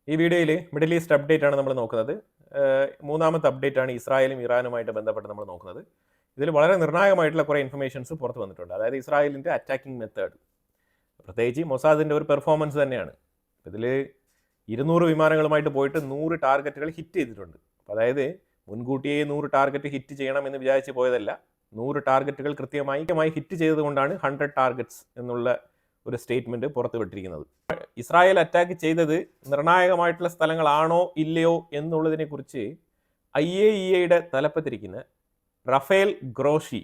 ഈ വീഡിയോയിൽ middle east update ആണ് നമ്മൾ നോക്കുന്നത്. മൂന്നാമത്തെ അപ്ഡേറ്റ് ആണ് ഇസ്രായേലും ഇറാനുമായിട്ട് ബന്ധപ്പെട്ട് നമ്മൾ നോക്കുന്നത്. ഇതിൽ വളരെ നിർണായകമായിട്ടുള്ള കുറേ ഇൻഫർമേഷൻസ് പുറത്ത് വന്നിട്ടുണ്ട്. അതായത് ഇസ്രായേലിൻ്റെ അറ്റാക്കിംഗ് മെത്തേഡ്, പ്രത്യേകിച്ച് മൊസാദിൻ്റെ ഒരു പെർഫോമൻസ് തന്നെയാണ്. ഇതിൽ 200 വിമാനങ്ങളുമായിട്ട് പോയിട്ട് 100 ടാർഗറ്റുകൾ ഹിറ്റ് ചെയ്തിട്ടുണ്ട്. അപ്പോൾ അതായത് മുൻകൂട്ടിയേ 100 ടാർഗറ്റ് ഹിറ്റ് ചെയ്യണം എന്ന് വിചാരിച്ച് പോയതല്ല, 100 ടാർഗറ്റുകൾ കൃത്യമായി ഹിറ്റ് ചെയ്തതുകൊണ്ടാണ് 100 ടാർഗറ്റ്സ് എന്നുള്ള ഒരു സ്റ്റേറ്റ്മെൻറ്റ് പുറത്ത് വിട്ടിരിക്കുന്നത്. ഇസ്രായേൽ അറ്റാക്ക് ചെയ്തത് നിർണായകമായിട്ടുള്ള സ്ഥലങ്ങളാണോ ഇല്ലയോ എന്നുള്ളതിനെ കുറിച്ച് IAEAയുടെ തലപ്പത്തിരിക്കുന്ന റഫേൽ ഗ്രോഷി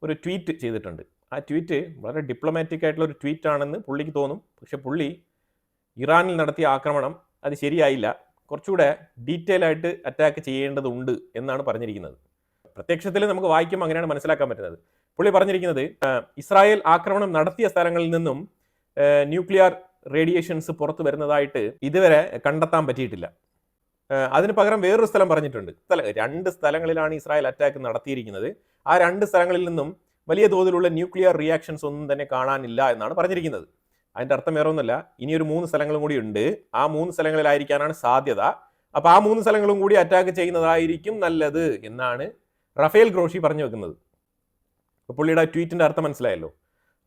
ഒരു ട്വീറ്റ് ചെയ്തിട്ടുണ്ട്. ആ ട്വീറ്റ് വളരെ ഡിപ്ലോമാറ്റിക് ആയിട്ടുള്ള ഒരു ട്വീറ്റ് ആണെന്ന് പുള്ളിക്ക് തോന്നും. പക്ഷെ പുള്ളി ഇറാനിൽ നടത്തിയ ആക്രമണം അത് ശരിയായില്ല, കുറച്ചുകൂടെ ഡീറ്റെയിൽ ആയിട്ട് അറ്റാക്ക് ചെയ്യേണ്ടതുണ്ട് എന്നാണ് പറഞ്ഞിരിക്കുന്നത്. പ്രത്യക്ഷത്തിൽ നമുക്ക് വായിക്കുമ്പോൾ അങ്ങനെയാണ് മനസ്സിലാക്കാൻ പറ്റുന്നത്. പുള്ളി പറഞ്ഞിരിക്കുന്നത് ഇസ്രായേൽ ആക്രമണം നടത്തിയ സ്ഥലങ്ങളിൽ നിന്നും ന്യൂക്ലിയർ റേഡിയേഷൻസ് പുറത്തു വരുന്നതായിട്ട് ഇതുവരെ കണ്ടെത്താൻ പറ്റിയിട്ടില്ല. അതിന് പകരം വേറൊരു സ്ഥലം പറഞ്ഞിട്ടുണ്ട്. 2 സ്ഥലങ്ങളിലാണ് ഇസ്രായേൽ അറ്റാക്ക് നടത്തിയിരിക്കുന്നത്. ആ 2 സ്ഥലങ്ങളിൽ നിന്നും വലിയ തോതിലുള്ള ന്യൂക്ലിയർ റിയാക്ഷൻസ് ഒന്നും തന്നെ കാണാനില്ല എന്നാണ് പറഞ്ഞിരിക്കുന്നത്. അതിൻ്റെ അർത്ഥം വേറെ ഒന്നുമല്ല, ഇനിയൊരു 3 സ്ഥലങ്ങളും കൂടി ഉണ്ട്. ആ 3 സ്ഥലങ്ങളിലായിരിക്കാനാണ് സാധ്യത. അപ്പോൾ ആ 3 സ്ഥലങ്ങളും കൂടി അറ്റാക്ക് ചെയ്യുന്നതായിരിക്കും നല്ലത് എന്നാണ് റഫേൽ ഗ്രോഷി പറഞ്ഞു വെക്കുന്നത്. അപ്പോൾ പുള്ളിയുടെ ട്വീറ്റിൻ്റെ അർത്ഥം മനസ്സിലായല്ലോ.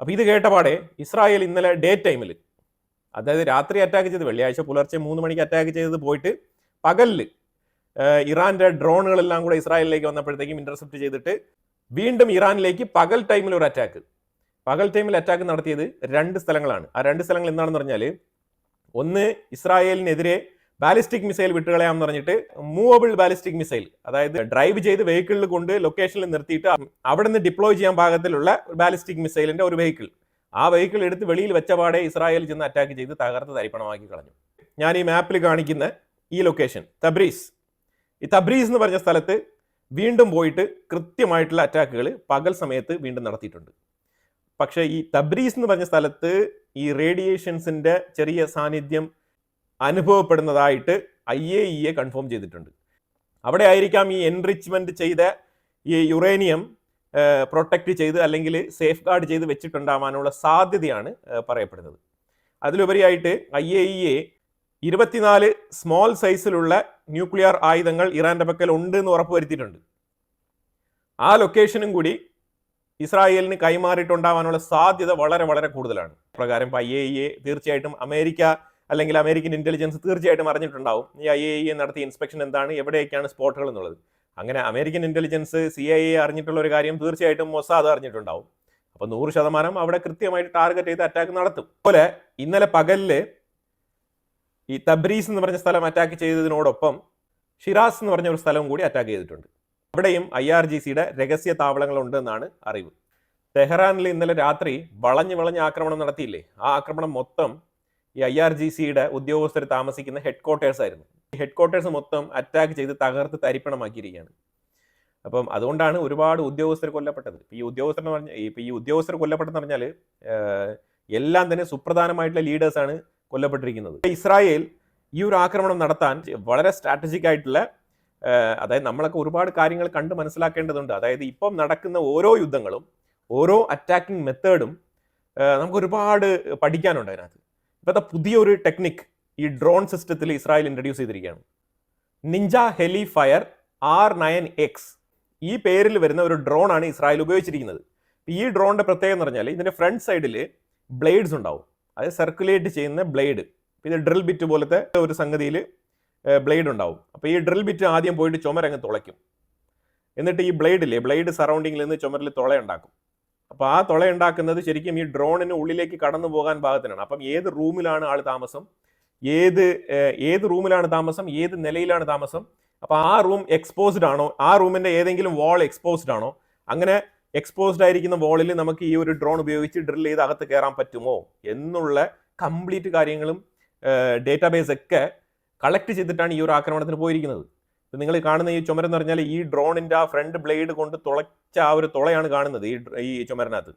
അപ്പോൾ ഇത് കേട്ടപാടെ ഇസ്രായേൽ ഇന്നലെ ഡേ ടൈമിൽ, അതായത് രാത്രി അറ്റാക്ക് ചെയ്ത് വെള്ളിയാഴ്ച പുലർച്ചെ 3 മണിക്ക് അറ്റാക്ക് ചെയ്തത് പോയിട്ട് പകലിൽ ഇറാൻ്റെ ഡ്രോണുകളെല്ലാം കൂടെ ഇസ്രായേലിലേക്ക് വന്നപ്പോഴത്തേക്കും ഇന്റർസെപ്റ്റ് ചെയ്തിട്ട് വീണ്ടും ഇറാനിലേക്ക് പകൽ ടൈമിൽ ഒരു അറ്റാക്ക്. പകൽ ടൈമിൽ അറ്റാക്ക് നടത്തിയത് 2 സ്ഥലങ്ങളാണ്. ആ 2 സ്ഥലങ്ങൾ എന്താണെന്ന് പറഞ്ഞാൽ, ഒന്ന് ഇസ്രായേലിനെതിരെ ബാലിസ്റ്റിക് മിസൈൽ വിട്ടുകളയാമെന്ന് പറഞ്ഞിട്ട് മൂവബിൾ ബാലിസ്റ്റിക് മിസൈൽ, അതായത് ഡ്രൈവ് ചെയ്ത് വെഹിക്കിളിൽ കൊണ്ട് ലൊക്കേഷനിൽ നിർത്തിയിട്ട് അവിടെ നിന്ന് ഡിപ്ലോയ് ചെയ്യാൻ പാകത്തിലുള്ള ബാലിസ്റ്റിക് മിസൈലിന്റെ ഒരു വെഹിക്കിൾ, ആ വെഹിക്കിൾ എടുത്ത് വെളിയിൽ വെച്ചപാടെ ഇസ്രായേൽ ചെന്ന് അറ്റാക്ക് ചെയ്ത് തകർത്ത് തരിപ്പണമാക്കി കളഞ്ഞു. ഞാൻ ഈ മാപ്പിൽ കാണിക്കുന്ന ഈ ലൊക്കേഷൻ തബ്രീസ്, ഈ തബ്രീസ് എന്ന് പറഞ്ഞ സ്ഥലത്ത് വീണ്ടും പോയിട്ട് കൃത്യമായിട്ടുള്ള അറ്റാക്കുകൾ പകൽ സമയത്ത് വീണ്ടും നടത്തിയിട്ടുണ്ട്. പക്ഷേ ഈ തബ്രീസ് എന്ന് പറഞ്ഞ സ്ഥലത്ത് ഈ റേഡിയേഷൻസിന്റെ ചെറിയ സാന്നിധ്യം അനുഭവപ്പെടുന്നതായിട്ട് IAEA കൺഫേം ചെയ്തിട്ടുണ്ട്. അവിടെ ആയിരിക്കാം ഈ എൻറിച്ച്മെന്റ് ചെയ്ത ഈ യുറേനിയം പ്രൊട്ടക്റ്റ് ചെയ്ത് അല്ലെങ്കിൽ സേഫ് ഗാർഡ് ചെയ്ത് വെച്ചിട്ടുണ്ടാവാനുള്ള സാധ്യതയാണ് പറയപ്പെടുന്നത്. അതിലുപരിയായിട്ട് IAEA 24 സ്മോൾ സൈസിലുള്ള ന്യൂക്ലിയർ ആയുധങ്ങൾ ഇറാന്റെ പക്കൽ ഉണ്ട് എന്ന് ഉറപ്പുവരുത്തിയിട്ടുണ്ട്. ആ ലൊക്കേഷനും കൂടി ഇസ്രായേലിന് കൈമാറിയിട്ടുണ്ടാവാനുള്ള സാധ്യത വളരെ വളരെ കൂടുതലാണ്. പ്രകാരം IAEA തീർച്ചയായിട്ടും അമേരിക്ക അല്ലെങ്കിൽ അമേരിക്കൻ ഇന്റലിജൻസ് തീർച്ചയായിട്ടും അറിഞ്ഞിട്ടുണ്ടാവും ഈ IAEA നടത്തിയ ഇൻസ്പെക്ഷൻ എന്താണ്, എവിടെയൊക്കെയാണ് സ്പോട്ടുകൾ എന്നുള്ളത്. അങ്ങനെ അമേരിക്കൻ ഇന്റലിജൻസ് CIA അറിഞ്ഞിട്ടുള്ള ഒരു കാര്യം തീർച്ചയായിട്ടും മൊസാദ് അറിഞ്ഞിട്ടുണ്ടാവും. അപ്പോൾ 100% അവിടെ കൃത്യമായിട്ട് ടാർഗറ്റ് ചെയ്ത് അറ്റാക്ക് നടത്തും. അതുപോലെ ഇന്നലെ പകലില് ഈ തബ്രീസ് എന്ന് പറഞ്ഞ സ്ഥലം അറ്റാക്ക് ചെയ്തതിനോടൊപ്പം ഷിറാസ് എന്ന് പറഞ്ഞ ഒരു സ്ഥലവും കൂടി അറ്റാക്ക് ചെയ്തിട്ടുണ്ട്. അവിടെയും IRGCയുടെ രഹസ്യ താവളങ്ങളുണ്ട് എന്നാണ് അറിവ്. തെഹ്റാനിൽ ഇന്നലെ രാത്രി വളഞ്ഞ് ആക്രമണം നടത്തിയില്ലേ, ആ ആക്രമണം മൊത്തം ഈ IRGCയുടെ ഉദ്യോഗസ്ഥർ താമസിക്കുന്ന ഹെഡ് ക്വാർട്ടേഴ്സ് ആയിരുന്നു. ഈ ഹെഡ് ക്വാർട്ടേഴ്സ് മൊത്തം അറ്റാക്ക് ചെയ്ത് തകർത്ത് തരിപ്പണമാക്കിയിരിക്കുകയാണ്. അപ്പം അതുകൊണ്ടാണ് ഒരുപാട് ഉദ്യോഗസ്ഥർ കൊല്ലപ്പെട്ടത്. ഈ ഉദ്യോഗസ്ഥർ കൊല്ലപ്പെട്ടെന്ന് പറഞ്ഞാൽ എല്ലാം തന്നെ സുപ്രധാനമായിട്ടുള്ള ലീഡേഴ്സാണ് കൊല്ലപ്പെട്ടിരിക്കുന്നത്. ഇസ്രായേൽ ഈ ഒരു ആക്രമണം നടത്താൻ വളരെ സ്ട്രാറ്റജിക് ആയിട്ടുള്ള, അതായത് നമ്മളൊക്കെ ഒരുപാട് കാര്യങ്ങൾ കണ്ട് മനസ്സിലാക്കേണ്ടതുണ്ട്. അതായത് ഇപ്പം നടക്കുന്ന ഓരോ യുദ്ധങ്ങളും ഓരോ അറ്റാക്കിംഗ് മെത്തേഡും നമുക്ക് ഒരുപാട് പഠിക്കാനുണ്ട് അതിനകത്ത്. ഇപ്പോഴത്തെ പുതിയൊരു ടെക്നിക് ഈ ഡ്രോൺ സിസ്റ്റത്തിൽ ഇസ്രായേൽ ഇൻട്രൊഡ്യൂസ് ചെയ്തിരിക്കുകയാണ്. നിഞ്ച ഹെലി ഫയർ R9X ഈ പേരിൽ വരുന്ന ഒരു ഡ്രോൺ ആണ് ഇസ്രായേൽ ഉപയോഗിച്ചിരിക്കുന്നത്. ഈ ഡ്രോണിന്റെ പ്രത്യേകത എന്ന് പറഞ്ഞാൽ ഇതിന്റെ ഫ്രണ്ട് സൈഡിൽ ബ്ലേഡ്സ് ഉണ്ടാവും, അത് സർക്കുലേറ്റ് ചെയ്യുന്ന ബ്ലേഡ്. ഇത് ഡ്രിൽ ബിറ്റ് പോലത്തെ ഒരു സംഗതിയിൽ ബ്ലേഡ് ഉണ്ടാവും. അപ്പോൾ ഈ ഡ്രിൽ ബിറ്റ് ആദ്യം പോയിട്ട് ചുമരങ്ങ് തുളയ്ക്കും. എന്നിട്ട് ഈ ബ്ലേഡ് സറൗണ്ടിങ്ങിൽ നിന്ന് ചുമരിൽ തുളയുണ്ടാക്കും. അപ്പോൾ ആ തുളയുണ്ടാക്കുന്നത് ശരിക്കും ഈ ഡ്രോണിന് ഉള്ളിലേക്ക് കടന്നു പോകാൻ പാകത്തിനാണ്. അപ്പം ഏത് റൂമിലാണ് ആൾ താമസം, ഏത് റൂമിലാണ് താമസം, ഏത് നിലയിലാണ് താമസം, അപ്പോൾ ആ റൂം എക്സ്പോസ്ഡ് ആണോ, ആ റൂമിന്റെ ഏതെങ്കിലും വാൾ എക്സ്പോസ്ഡ് ആണോ, അങ്ങനെ എക്സ്പോസ്ഡ് ആയിരിക്കുന്ന വാളിൽ നമുക്ക് ഈ ഒരു ഡ്രോൺ ഉപയോഗിച്ച് ഡ്രിൽ ചെയ്ത് അകത്ത് കയറാൻ പറ്റുമോ എന്നുള്ള കംപ്ലീറ്റ് കാര്യങ്ങളും ഡേറ്റാബേസ് ഒക്കെ കളക്ട് ചെയ്തിട്ടാണ് ഈ ഒരു ആക്രമണത്തിന് പോയിരിക്കുന്നത്. നിങ്ങൾ കാണുന്ന ഈ ചുമരം എന്ന് പറഞ്ഞാൽ ഈ ഡ്രോണിന്റെ ആ ഫ്രണ്ട് ബ്ലേഡ് കൊണ്ട് തുളച്ച ആ ഒരു തുളയാണ് കാണുന്നത് ഈ ചുമരിനകത്ത്.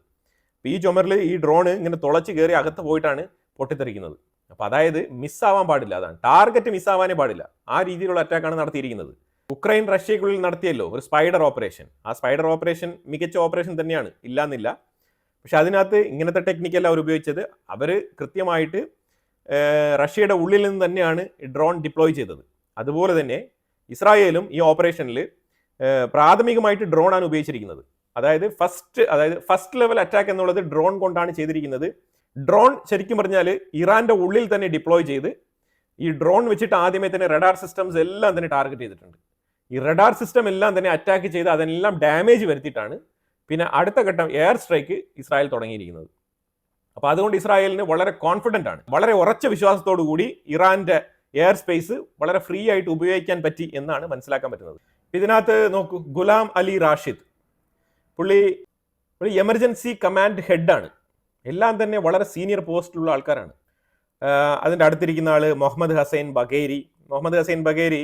ഈ ചുമരിൽ ഈ ഡ്രോൺ ഇങ്ങനെ തുളച്ച് കയറി അകത്ത് പോയിട്ടാണ് പൊട്ടിത്തെറിക്കുന്നത്. അപ്പോൾ അതായത് മിസ്സാവാൻ പാടില്ല, അതാണ് ടാർഗറ്റ് മിസ്സാവാനേ പാടില്ല. ആ രീതിയിലുള്ള അറ്റാക്കാണ് നടത്തിയിരിക്കുന്നത്. ഉക്രൈൻ റഷ്യക്കുള്ളിൽ നടത്തിയല്ലോ ഒരു സ്പൈഡർ ഓപ്പറേഷൻ. ആ സ്പൈഡർ ഓപ്പറേഷൻ മികച്ച ഓപ്പറേഷൻ തന്നെയാണ്, ഇല്ലാന്നില്ല. പക്ഷെ അതിനകത്ത് ഇങ്ങനത്തെ ടെക്നിക്കല്ല അവർ ഉപയോഗിച്ചത്. അവർ കൃത്യമായിട്ട് റഷ്യയുടെ ഉള്ളിൽ നിന്ന് തന്നെയാണ് ഡ്രോൺ ഡിപ്ലോയ് ചെയ്തത്. അതുപോലെ തന്നെ ഇസ്രായേലും ഈ ഓപ്പറേഷനിൽ പ്രാഥമികമായിട്ട് ഡ്രോണാണ് ഉപയോഗിച്ചിരിക്കുന്നത്. അതായത് ഫസ്റ്റ് ലെവൽ അറ്റാക്ക് എന്നുള്ളത് ഡ്രോൺ കൊണ്ടാണ് ചെയ്തിരിക്കുന്നത്. ഡ്രോൺ ശരിക്കും പറഞ്ഞാൽ ഇറാന്റെ ഉള്ളിൽ തന്നെ ഡിപ്ലോയ് ചെയ്ത് ഈ ഡ്രോൺ വെച്ചിട്ട് ആദ്യമേ തന്നെ റഡാർ സിസ്റ്റംസ് എല്ലാം തന്നെ ടാർഗറ്റ് ചെയ്തിട്ടുണ്ട്. ഈ റഡാർ സിസ്റ്റം എല്ലാം തന്നെ അറ്റാക്ക് ചെയ്ത് അതെല്ലാം ഡാമേജ് വരുത്തിയിട്ടാണ് പിന്നെ അടുത്ത ഘട്ടം എയർ സ്ട്രൈക്ക് ഇസ്രായേൽ തുടങ്ങിയിരിക്കുന്നത്. അപ്പോൾ അതുകൊണ്ട് ഇസ്രായേലിന് വളരെ കോൺഫിഡൻ്റ് ആണ്, വളരെ ഉറച്ച വിശ്വാസത്തോടു കൂടി ഇറാന്റെ എയർ സ്പേസ് വളരെ ഫ്രീ ആയിട്ട് ഉപയോഗിക്കാൻ പറ്റി എന്നാണ് മനസ്സിലാക്കാൻ പറ്റുന്നത്. ഇതിനകത്ത് നോക്കൂ, ഗുലാം അലി റാഷിദ് പുള്ളി എമർജൻസി കമാൻഡ് ഹെഡാണ്. എല്ലാം തന്നെ വളരെ സീനിയർ പോസ്റ്റിലുള്ള ആൾക്കാരാണ്. അതിൻ്റെ അടുത്തിരിക്കുന്ന ആള് മുഹമ്മദ് ഹസൈൻ ബഗേരി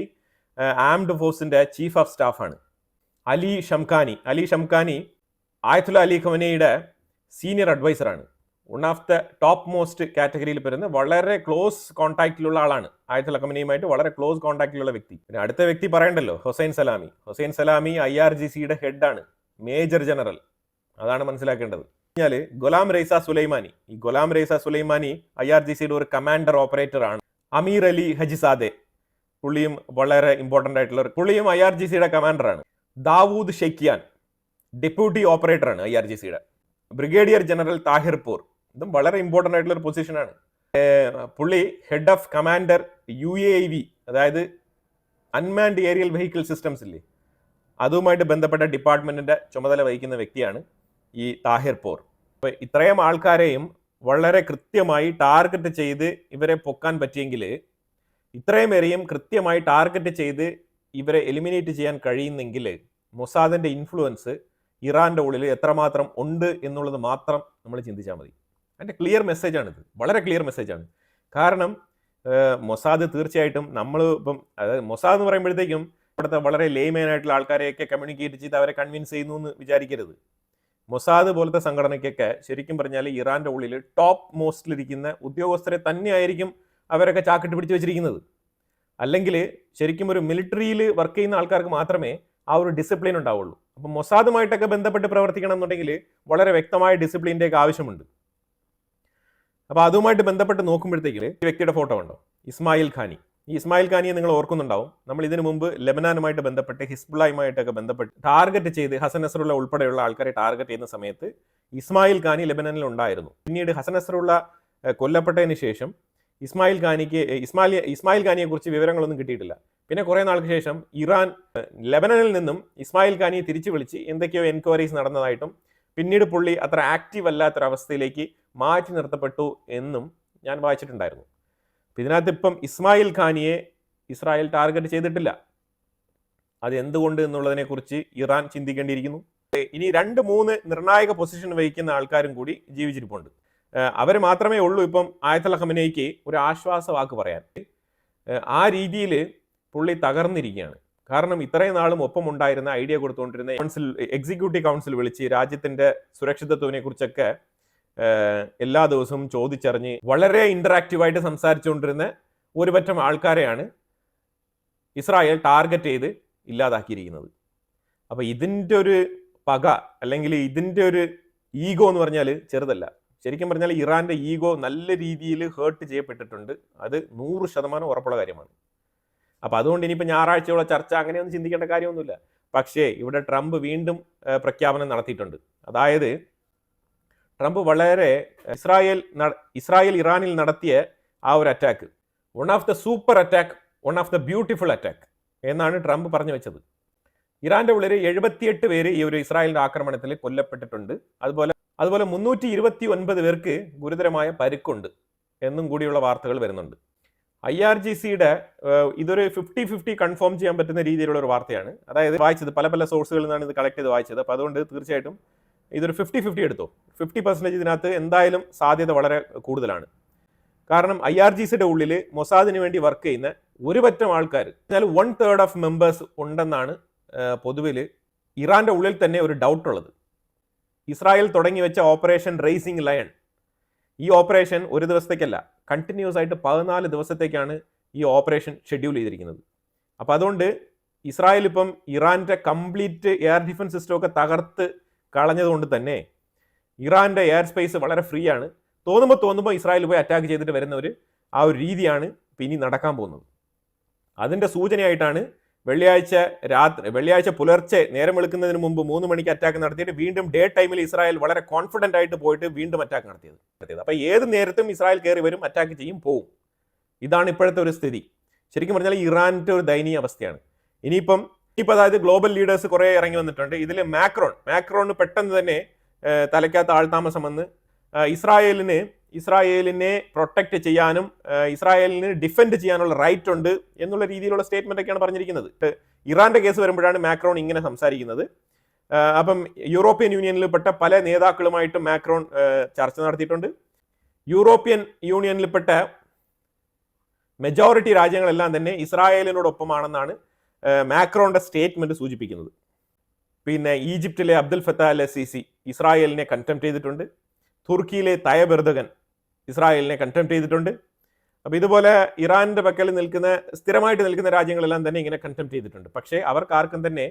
ആംഡ് ഫോഴ്സിന്റെ ചീഫ് ഓഫ് സ്റ്റാഫാണ്. അലി ഷംഖാനി ആയത്തുള്ള അലി ഖമനയുടെ സീനിയർ അഡ്വൈസറാണ്. One of the top most കാറ്റഗറിയിൽ വരുന്ന വളരെ ക്ലോസ് കോൺടാക്റ്റിലുള്ള ആളാണ്. ആയത്തുള്ള ഖമനയുമായിട്ട് വളരെ ക്ലോസ് കോൺടാക്റ്റിലുള്ള വ്യക്തി. പിന്നെ അടുത്ത വ്യക്തി പറയണ്ടല്ലോ, ഹുസൈൻ സലാമി IRGCയുടെ ഹെഡാണ്, മേജർ ജനറൽ. അതാണ് മനസ്സിലാക്കേണ്ടത്. ഗുലാം റൈസ സുലൈമാനി IRGCയുടെ ഒരു കമാൻഡർ ഓപ്പറേറ്റർ ആണ്. അമീർ അലി ഹജിസാദെ പുള്ളിയും വളരെ ഇമ്പോർട്ടൻ്റ് ആയിട്ടുള്ള പുള്ളിയും IRGCയുടെ കമാൻഡറാണ്. ദാവൂദ് ഷെയ്ക്കിയാൻ ഡെപ്യൂട്ടി ഓപ്പറേറ്ററാണ് IRGCയുടെ. ബ്രിഗേഡിയർ ജനറൽ താഹിർപൂർ, ഇതും വളരെ ഇമ്പോർട്ടൻ്റ് ആയിട്ടുള്ള ഒരു പൊസിഷനാണ്. പുള്ളി ഹെഡ് ഓഫ് കമാൻഡർ UAV, അതായത് അൺമാൻഡ് ഏരിയൽ വെഹിക്കിൾ സിസ്റ്റംസ് ഇല്ലേ, അതുമായിട്ട് ബന്ധപ്പെട്ട ഡിപ്പാർട്ട്മെന്റിന്റെ ചുമതല വഹിക്കുന്ന വ്യക്തിയാണ് ഈ താഹിർപൂർ. അപ്പോൾ ഇത്രയും ആൾക്കാരെയും വളരെ കൃത്യമായി ടാർഗറ്റ് ചെയ്ത് ഇവരെ പൊക്കാൻ പറ്റിയെങ്കിൽ, ഇത്രയും പേരെയും കൃത്യമായി ടാർഗറ്റ് ചെയ്ത് ഇവരെ എലിമിനേറ്റ് ചെയ്യാൻ കഴിയുന്നെങ്കിൽ മൊസാദിന്റെ ഇൻഫ്ലുവൻസ് ഇറാന്റെ ഉള്ളിൽ എത്രമാത്രം ഉണ്ട് എന്നുള്ളത് മാത്രം നമ്മൾ ചിന്തിച്ചാൽ മതി. അതിൻ്റെ ക്ലിയർ മെസ്സേജാണിത്, വളരെ ക്ലിയർ മെസ്സേജാണ്. കാരണം മൊസാദ് തീർച്ചയായിട്ടും നമ്മൾ ഇപ്പം, അതായത് മൊസാദ് എന്ന് പറയുമ്പോഴത്തേക്കും ഇവിടുത്തെ വളരെ ലേമേനായിട്ടുള്ള ആൾക്കാരെയൊക്കെ കമ്മ്യൂണിക്കേറ്റ് ചെയ്ത് അവരെ കൺവിൻസ് ചെയ്യുന്നു എന്ന് വിചാരിക്കരുത്. മൊസാദ് പോലത്തെ സംഘടനയ്ക്കൊക്കെ ശരിക്കും പറഞ്ഞാൽ ഇറാന്റെ ഉള്ളിൽ ടോപ്പ് മോസ്റ്റിലിരിക്കുന്ന ഉദ്യോഗസ്ഥരെ തന്നെയായിരിക്കും അവരൊക്കെ ചാക്കിട്ട് പിടിച്ച് വെച്ചിരിക്കുന്നത്. അല്ലെങ്കിൽ ശരിക്കും ഒരു മിലിറ്ററിയിൽ വർക്ക് ചെയ്യുന്ന ആൾക്കാർക്ക് മാത്രമേ ആ ഒരു ഡിസിപ്ലിൻ ഉണ്ടാവുള്ളൂ. അപ്പം മൊസാദുമായിട്ടൊക്കെ ബന്ധപ്പെട്ട് പ്രവർത്തിക്കണം എന്നുണ്ടെങ്കിൽ വളരെ വ്യക്തമായ ഡിസിപ്ലിൻ്റെയൊക്കെ ആവശ്യമുണ്ട്. അപ്പോൾ അതുമായിട്ട് ബന്ധപ്പെട്ട് നോക്കുമ്പോഴത്തേക്ക് ഈ വ്യക്തിയുടെ ഫോട്ടോ ഉണ്ടോ, ഇസ്മായിൽ ഖാനിയെ നിങ്ങൾ ഓർക്കുന്നുണ്ടാവും. നമ്മൾ ഇതിനു മുമ്പ് ലെബനാനുമായിട്ട് ബന്ധപ്പെട്ട് ഹിസ്ബുള്ളയുമായിട്ടൊക്കെ ബന്ധപ്പെട്ട് ടാർഗറ്റ് ചെയ്ത് ഹസൻ നസ്രുള്ള ഉൾപ്പെടെയുള്ള ആൾക്കാരെ ടാർഗറ്റ് ചെയ്യുന്ന സമയത്ത് ഇസ്മായിൽ ഖാനി ലെബനാനിൽ ഉണ്ടായിരുന്നു. പിന്നീട് ഹസൻ നസ്രുള്ള കൊല്ലപ്പെട്ടതിന് ശേഷം ഇസ്മായിൽ ഖാനിയെ കുറിച്ച് വിവരങ്ങളൊന്നും കിട്ടിയിട്ടില്ല. പിന്നെ കുറേ നാൾക്ക് ശേഷം ഇറാൻ ലെബനനിൽ നിന്നും ഇസ്മായിൽ ഖാനിയെ തിരിച്ചു വിളിച്ച് എന്തൊക്കെയോ എൻക്വയറീസ് നടന്നതായിട്ടും പിന്നീട് പുള്ളി അത്ര ആക്റ്റീവ് അല്ലാത്തൊരവസ്ഥയിലേക്ക് മാറ്റി നിർത്തപ്പെട്ടു എന്നും ഞാൻ വായിച്ചിട്ടുണ്ടായിരുന്നു. ഇതിനകത്ത് ഇപ്പം ഇസ്മായിൽ ഖാനിയെ ഇസ്രായേൽ ടാർഗറ്റ് ചെയ്തിട്ടില്ല. അത് എന്തുകൊണ്ട് എന്നുള്ളതിനെ കുറിച്ച് ഇറാൻ ചിന്തിക്കേണ്ടിയിരിക്കുന്നു. ഇനി 2-3 നിർണായക പൊസിഷൻ വഹിക്കുന്ന ആൾക്കാരും കൂടി ജീവിച്ചിരിപ്പുണ്ട്. അവർ മാത്രമേ ഉള്ളൂ ഇപ്പം ആയത്തുള്ള ഖമനയ്ക്ക് ഒരു ആശ്വാസ വാക്ക് പറയാൻ. ആ രീതിയിൽ പുള്ളി തകർന്നിരിക്കുകയാണ്. കാരണം ഇത്രയും നാളും ഒപ്പം ഉണ്ടായിരുന്ന ഐഡിയ കൊടുത്തുകൊണ്ടിരുന്ന എക്സിക്യൂട്ടീവ് കൗൺസിൽ വിളിച്ച് രാജ്യത്തിന്റെ സുരക്ഷിതത്വത്തിനെ കുറിച്ചൊക്കെ എല്ലാ ദിവസവും ചോദിച്ചറിഞ്ഞ് വളരെ ഇന്ററാക്റ്റീവായിട്ട് സംസാരിച്ചുകൊണ്ടിരുന്ന ഒരു പറ്റം ആൾക്കാരെയാണ് ഇസ്രായേൽ ടാർഗറ്റ് ചെയ്ത് ഇല്ലാതാക്കിയിരിക്കുന്നത്. അപ്പോൾ ഇതിൻ്റെ ഒരു പക അല്ലെങ്കിൽ ഇതിൻ്റെ ഒരു ഈഗോ എന്ന് പറഞ്ഞാൽ ചെറുതല്ല. ശരിക്കും പറഞ്ഞാൽ ഇറാന്റെ ഈഗോ നല്ല രീതിയിൽ ഹേർട്ട് ചെയ്യപ്പെട്ടിട്ടുണ്ട്. അത് 100% ഉറപ്പുള്ള കാര്യമാണ്. അപ്പോൾ അതുകൊണ്ട് ഇനിയിപ്പോൾ ഞായറാഴ്ചയുള്ള ചർച്ച അങ്ങനെയൊന്നും ചിന്തിക്കേണ്ട കാര്യമൊന്നുമില്ല. പക്ഷേ ഇവിടെ ട്രംപ് വീണ്ടും പ്രഖ്യാപനം നടത്തിയിട്ടുണ്ട്. അതായത് ട്രംപ് വളരെ ഇസ്രായേൽ ഇറാനിൽ നടത്തിയ ആ ഒരു attack, one of the super attack, one of the beautiful attack എന്നാണ് ട്രംപ് പറഞ്ഞു വെച്ചത്. ഇറാന്റെ ഉള്ളിൽ 78 പേര് ഈ ഒരു ഇസ്രായേലിന്റെ ആക്രമണത്തിൽ കൊല്ലപ്പെട്ടിട്ടുണ്ട്. അതുപോലെ 329 പേർക്ക് ഗുരുതരമായ പരിക്കുണ്ട് എന്നും കൂടിയുള്ള വാർത്തകൾ വരുന്നുണ്ട്. IRGCയുടെ ഇതൊരു 50-50 കൺഫേം ചെയ്യാൻ പറ്റുന്ന രീതിയിലുള്ള ഒരു വാർത്തയാണ്. അതായത് വായിച്ചത് പല സോഴ്സുകളിൽ നിന്നാണ് ഇത് കളക്ട് ചെയ്ത് വായിച്ചത്. അപ്പോൾ അതുകൊണ്ട് തീർച്ചയായിട്ടും ഇതൊരു 50-50 എടുത്തോ. 50% ഇതിനകത്ത് എന്തായാലും സാധ്യത വളരെ കൂടുതലാണ്. കാരണം IRGCയുടെ ഉള്ളിൽ മൊസാദിന് വേണ്ടി വർക്ക് ചെയ്യുന്ന ഒരു പറ്റം ആൾക്കാർ, എന്നാൽ 1/3 ഓഫ് മെമ്പേഴ്സ് ഉണ്ടെന്നാണ് പൊതുവിൽ ഇറാന്റെ ഉള്ളിൽ തന്നെ ഒരു ഡൗട്ട് ഉള്ളത്. ഇസ്രായേൽ തുടങ്ങി വെച്ച ഓപ്പറേഷൻ റൈസിംഗ് ലയൺ, ഈ ഓപ്പറേഷൻ ഒരു ദിവസത്തേക്കല്ല, കണ്ടിന്യൂസ് ആയിട്ട് 14 ദിവസത്തേക്കാണ് ഈ ഓപ്പറേഷൻ ഷെഡ്യൂൾ ചെയ്തിരിക്കുന്നത്. അപ്പോൾ അതുകൊണ്ട് ഇസ്രായേൽ ഇപ്പം ഇറാന്റെ കംപ്ലീറ്റ് എയർ ഡിഫൻസ് സിസ്റ്റം ഒക്കെ തകർത്ത് കളഞ്ഞതുകൊണ്ട് തന്നെ ഇറാന്റെ എയർ സ്പേസ് വളരെ ഫ്രീ ആണ്. തോന്നുമ്പോൾ ഇസ്രായേൽ പോയി അറ്റാക്ക് ചെയ്തിട്ട് വരുന്ന ഒരു ആ ഒരു രീതിയാണ് ഇനി നടക്കാൻ പോകുന്നത്. അതിൻ്റെ സൂചനയായിട്ടാണ് വെള്ളിയാഴ്ച പുലർച്ചെ നേരം വെളുക്കുന്നതിന് മുമ്പ് 3 മണിക്ക് അറ്റാക്ക് നടത്തിയിട്ട് വീണ്ടും ഡേ ടൈമിൽ ഇസ്രായേൽ വളരെ കോൺഫിഡൻ്റ് ആയിട്ട് പോയിട്ട് വീണ്ടും അറ്റാക്ക് നടത്തിയത്. അപ്പോൾ ഏത് നേരത്തും ഇസ്രായേൽ കയറി വരും, അറ്റാക്ക് ചെയ്യും, പോവും. ഇതാണ് ഇപ്പോഴത്തെ ഒരു സ്ഥിതി. ശരിക്കും പറഞ്ഞാൽ ഇറാനിൻ്റെ ഒരു ദയനീയ അവസ്ഥയാണ്. ഇനിയിപ്പം അതായത് ഗ്ലോബൽ ലീഡേഴ്സ് കുറേ ഇറങ്ങി വന്നിട്ടുണ്ട്. ഇതിൽ മാക്രോൺ പെട്ടെന്ന് തന്നെ തലയ്ക്കകത്ത് ആൾതാമസം വന്ന് ഇസ്രായേലിനെ പ്രൊട്ടക്റ്റ് ചെയ്യാനും ഇസ്രായേലിന് ഡിഫെൻഡ് ചെയ്യാനുള്ള റൈറ്റ് ഉണ്ട് എന്നുള്ള രീതിയിലുള്ള സ്റ്റേറ്റ്മെന്റ് ഒക്കെയാണ് പറഞ്ഞിരിക്കുന്നത്. ഇറാന്റെ കേസ് വരുമ്പോഴാണ് മാക്രോൺ ഇങ്ങനെ സംസാരിക്കുന്നത്. അപ്പം യൂറോപ്യൻ യൂണിയനിൽപ്പെട്ട പല നേതാക്കളുമായിട്ടും മാക്രോൺ ചർച്ച നടത്തിയിട്ടുണ്ട്. യൂറോപ്യൻ യൂണിയനിൽപ്പെട്ട മെജോറിറ്റി രാജ്യങ്ങളെല്ലാം തന്നെ ഇസ്രായേലിനോടൊപ്പമാണെന്നാണ് മാക്രോണിന്റെ സ്റ്റേറ്റ്മെന്റ് സൂചിപ്പിക്കുന്നത്. പിന്നെ ഈജിപ്തിലെ അബ്ദുൽ ഫത്താഹ് അൽ സിസി ഇസ്രായേലിനെ കണ്ടംപ്റ്റ് ചെയ്തിട്ടുണ്ട്. തുർക്കിയിലെ തയ്യബ് എർദോഗൻ ഇസ്രായേലിനെ കണ്ടംപ്റ്റ് ചെയ്തിട്ടുണ്ട്. അപ്പോൾ ഇതുപോലെ ഇറാന്റെ പക്കൽ സ്ഥിരമായിട്ട് നിൽക്കുന്ന രാജ്യങ്ങളെല്ലാം തന്നെ ഇങ്ങനെ കണ്ടംപ്റ്റ് ചെയ്തിട്ടുണ്ട്. പക്ഷേ അവർക്കാർക്കും തന്നെ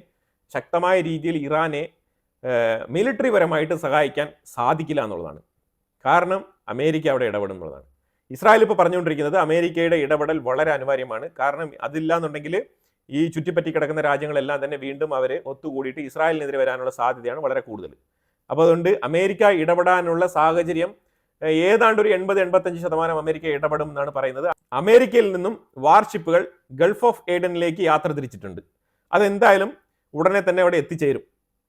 ശക്തമായ രീതിയിൽ ഇറാനെ മിലിറ്ററി പരമായിട്ട് സഹായിക്കാൻ സാധിക്കില്ല എന്നുള്ളതാണ്. കാരണം അമേരിക്ക അവിടെ ഇടപെടും എന്നുള്ളതാണ്. ഇസ്രായേൽ ഇപ്പോൾ പറഞ്ഞുകൊണ്ടിരിക്കുന്നത് അമേരിക്കയുടെ ഇടപെടൽ വളരെ അനിവാര്യമാണ്. കാരണം അതില്ല എന്നുണ്ടെങ്കിൽ ഈ ചുറ്റിപ്പറ്റി കിടക്കുന്ന രാജ്യങ്ങളെല്ലാം തന്നെ വീണ്ടും അവർ ഒത്തുകൂടിയിട്ട് ഇസ്രായേലിനെതിരെ വരാനുള്ള സാധ്യതയാണ് വളരെ കൂടുതൽ. അപ്പോൾ അതുകൊണ്ട് അമേരിക്ക ഇടപെടാനുള്ള സാഹചര്യം ഏതാണ്ട് ഒരു 80-85% അമേരിക്ക ഇടപെടും എന്നാണ് പറയുന്നത്. അമേരിക്കയിൽ നിന്നും വാർഷിപ്പുകൾ ഗൾഫ് ഓഫ് ഏഡനിലേക്ക് യാത്ര തിരിച്ചിട്ടുണ്ട്. അതെന്തായാലും ഉടനെ തന്നെ അവിടെ എത്തിച്ചേരും,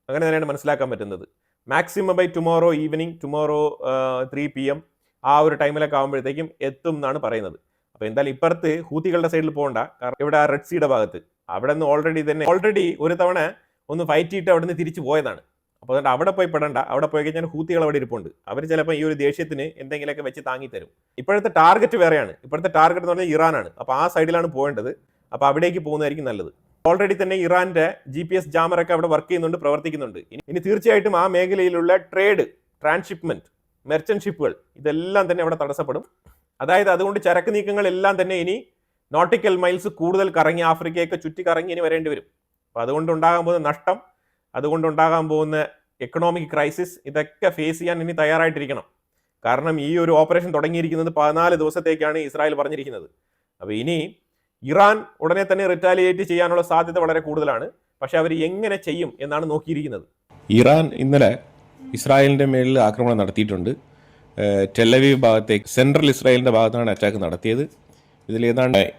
അങ്ങനെ തന്നെയാണ് മനസ്സിലാക്കാൻ പറ്റുന്നത്. Maximum by tomorrow evening, tomorrow 3 PM ആ ഒരു ടൈമിലൊക്കെ ആകുമ്പോഴത്തേക്കും എത്തും എന്നാണ് പറയുന്നത്. അപ്പോൾ എന്തായാലും ഇപ്പുറത്ത് ഹൂത്തികളുടെ സൈഡിൽ പോകണ്ട. കാരണം ഇവിടെ റെഡ് സീയുടെ ഭാഗത്ത് അവിടെ നിന്ന് ഓൾറെഡി ഒരു തവണ ഒന്ന് ഫൈറ്റ് ചെയ്തിട്ട് അവിടെ നിന്ന് തിരിച്ചു പോയതാണ്. അപ്പോൾ അതുകൊണ്ട് അവിടെ പോയി പെടണ്ട. അവിടെ പോയി കഴിഞ്ഞാൽ ഹൂത്തികൾ അവിടെ ഇരിപ്പുണ്ട്. അവർ ചിലപ്പോൾ ഈ ഒരു ദേഷ്യത്തിന് എന്തെങ്കിലുമൊക്കെ വെച്ച് താങ്ങിത്തരും. ഇപ്പോഴത്തെ ടാർഗറ്റ് വേറെയാണ്. ഇപ്പോഴത്തെ ടാർഗറ്റ് എന്ന് പറഞ്ഞാൽ ഇറാനാണ്. അപ്പോൾ ആ സൈഡിലാണ് പോകേണ്ടത്. അപ്പോൾ അവിടേക്ക് പോകുന്നതായിരിക്കും നല്ലത്. ഓൾറെഡി തന്നെ ഇറാന്റെ GPS ജാമറൊക്കെ അവിടെ വർക്ക് ചെയ്യുന്നുണ്ട്, പ്രവർത്തിക്കുന്നുണ്ട്. ഇനി തീർച്ചയായിട്ടും ആ മേഖലയിലുള്ള ട്രേഡ്, ട്രാൻസ്ഷിപ്മെന്റ്, മെർച്ചന്റ് ഷിപ്പുകൾ ഇതെല്ലാം തന്നെ അവിടെ തടസ്സപ്പെടും. അതായത് അതുകൊണ്ട് ചരക്ക് നീക്കങ്ങളെല്ലാം തന്നെ ഇനി നോട്ടിക്കൽ മൈൽസ് കൂടുതൽ കറങ്ങി ആഫ്രിക്കയൊക്കെ ചുറ്റി കറങ്ങി ഇനി വരേണ്ടി വരും. അപ്പോൾ അതുകൊണ്ടുണ്ടാകാൻ പോകുന്ന നഷ്ടം, അതുകൊണ്ടുണ്ടാകാൻ പോകുന്ന എക്കണോമിക് ക്രൈസിസ്, ഇതൊക്കെ ഫേസ് ചെയ്യാൻ ഇനി തയ്യാറായിട്ടിരിക്കണം. കാരണം ഈ ഒരു ഓപ്പറേഷൻ തുടങ്ങിയിരിക്കുന്നത് 14 ദിവസത്തേക്കാണ് ഇസ്രായേൽ പറഞ്ഞിരിക്കുന്നത്. അപ്പോൾ ഇനി ഇറാൻ ഉടനെ തന്നെ റിറ്റാലിയേറ്റ് ചെയ്യാനുള്ള സാധ്യത വളരെ കൂടുതലാണ്. പക്ഷെ അവർ എങ്ങനെ ചെയ്യും എന്നാണ് നോക്കിയിരിക്കുന്നത്. ഇറാൻ ഇന്നലെ ഇസ്രായേലിൻ്റെ മേളിൽ ആക്രമണം നടത്തിയിട്ടുണ്ട്. ടെലവീവ് ഭാഗത്തേക്ക്, സെൻട്രൽ ഇസ്രായേലിൻ്റെ ഭാഗത്താണ് അറ്റാക്ക് നടത്തിയത്.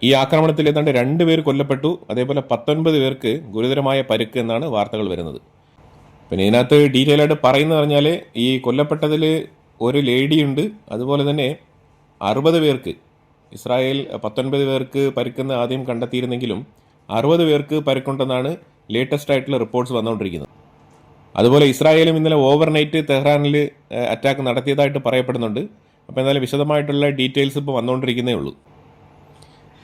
ഈ ആക്രമണത്തിൽ ഏതാണ്ട് 2 പേർ കൊല്ലപ്പെട്ടു. അതേപോലെ 19 പേർക്ക് ഗുരുതരമായ പരുക്ക് എന്നാണ് വാർത്തകൾ വരുന്നത്. പിന്നെ ഇതിനകത്ത് ഡീറ്റെയിൽ ആയിട്ട് പറയുന്നത് പറഞ്ഞാൽ ഈ കൊല്ലപ്പെട്ടതിൽ ഒരു ലേഡിയുണ്ട്. അതുപോലെ തന്നെ 60 പേർക്ക്, ഇസ്രായേൽ 19 പേർക്ക് പരുക്കെന്ന് ആദ്യം കണ്ടെത്തിയിരുന്നെങ്കിലും 60 പേർക്ക് പരുക്കുണ്ടെന്നാണ് ലേറ്റസ്റ്റ് ആയിട്ടുള്ള റിപ്പോർട്ട്സ് വന്നുകൊണ്ടിരിക്കുന്നത്. അതുപോലെ ഇസ്രായേലും ഇന്നലെ ഓവർനൈറ്റ് തെഹ്റാനിൽ അറ്റാക്ക് നടത്തിയതായിട്ട് പറയപ്പെടുന്നുണ്ട്. അപ്പോൾ എന്തായാലും വിശദമായിട്ടുള്ള ഡീറ്റെയിൽസ് ഇപ്പോൾ വന്നുകൊണ്ടിരിക്കുന്നേ ഉള്ളൂ.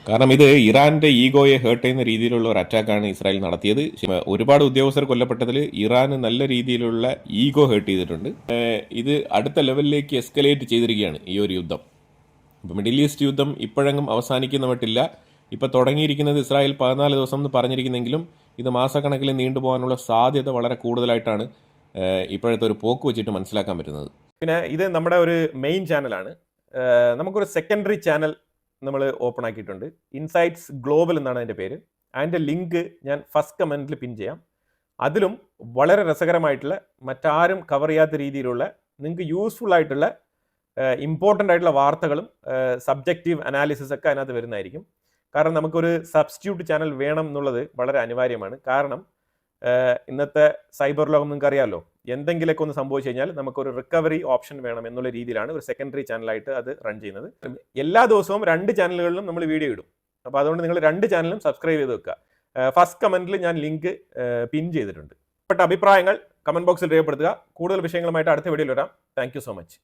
കാരണം ഇത് ഇറാന്റെ ഈഗോയെ ഹേർട്ട് ചെയ്യുന്ന രീതിയിലുള്ള ഒരു അറ്റാക്കാണ് ഇസ്രായേൽ നടത്തിയത്. ഒരുപാട് ഉദ്യോഗസ്ഥർ കൊല്ലപ്പെട്ടതിൽ ഇറാന് നല്ല രീതിയിലുള്ള ഈഗോ ഹേർട്ട് ചെയ്തിട്ടുണ്ട്. ഇത് അടുത്ത ലെവലിലേക്ക് എസ്കലേറ്റ് ചെയ്തിരിക്കുകയാണ് ഈ ഒരു യുദ്ധം. ഇപ്പോൾ മിഡിൽ ഈസ്റ്റ് യുദ്ധം ഇപ്പോഴെങ്കിലും അവസാനിക്കുന്ന മട്ടില്ല. ഇപ്പോൾ തുടങ്ങിയിരിക്കുന്നത് ഇസ്രായേൽ 14 ദിവസം എന്ന് പറഞ്ഞിരിക്കുന്നെങ്കിലും ഇത് മാസക്കണക്കിൽ നീണ്ടുപോകാനുള്ള സാധ്യത വളരെ കൂടുതലായിട്ടാണ് ഇപ്പോഴത്തെ ഒരു പോക്ക് വെച്ചിട്ട് മനസ്സിലാക്കാൻ പറ്റുന്നത്. പിന്നെ ഇത് നമ്മുടെ ഒരു മെയിൻ ചാനലാണ്. നമുക്കൊരു സെക്കൻഡറി ചാനൽ നമ്മൾ ഓപ്പൺ ആക്കിയിട്ടുണ്ട്. ഇൻസൈറ്റ്സ് ഗ്ലോബൽ എന്നാണ് അതിൻ്റെ പേര്. അതിൻ്റെ ലിങ്ക് ഞാൻ ഫസ്റ്റ് കമൻറ്റിൽ പിൻ ചെയ്യാം. അതിലും വളരെ രസകരമായിട്ടുള്ള, മറ്റാരും കവർ ചെയ്യാത്ത രീതിയിലുള്ള, നിങ്ങൾക്ക് യൂസ്ഫുൾ ആയിട്ടുള്ള ഇമ്പോർട്ടൻ്റ് ആയിട്ടുള്ള വാർത്തകളും സബ്ജക്റ്റീവ് അനാലിസിസ് ഒക്കെ അതിനകത്ത് വരുന്നതായിരിക്കും. കാരണം നമുക്കൊരു സബ്സ്റ്റിറ്റ്യൂട്ട് ചാനൽ വേണം എന്നുള്ളത് വളരെ അനിവാര്യമാണ്. കാരണം ഇന്നത്തെ സൈബർ ലോകം നിങ്ങൾക്ക് അറിയാമല്ലോ, എന്തെങ്കിലുമൊക്കെ ഒന്ന് സംഭവിച്ചു കഴിഞ്ഞാൽ നമുക്കൊരു റിക്കവറി ഓപ്ഷൻ വേണം എന്നുള്ള രീതിയിലാണ് ഒരു സെക്കൻഡറി ചാനലായിട്ട് അത് റൺ ചെയ്യുന്നത്. എല്ലാ ദിവസവും 2 ചാനലുകളിലും നമ്മൾ വീഡിയോ ഇടും. അപ്പോൾ അതുകൊണ്ട് നിങ്ങൾ 2 ചാനലും സബ്സ്ക്രൈബ് ചെയ്ത് വെക്കുക. ഫസ്റ്റ് കമൻറ്റിൽ ഞാൻ ലിങ്ക് പിൻ ചെയ്തിട്ടുണ്ട്. അഭിപ്രായങ്ങൾ കമൻറ്റ് ബോക്സിൽ രേഖപ്പെടുത്തുക. കൂടുതൽ വിഷയങ്ങളുമായിട്ട് അടുത്ത വീഡിയോയിൽ വരാം. Thank you so much.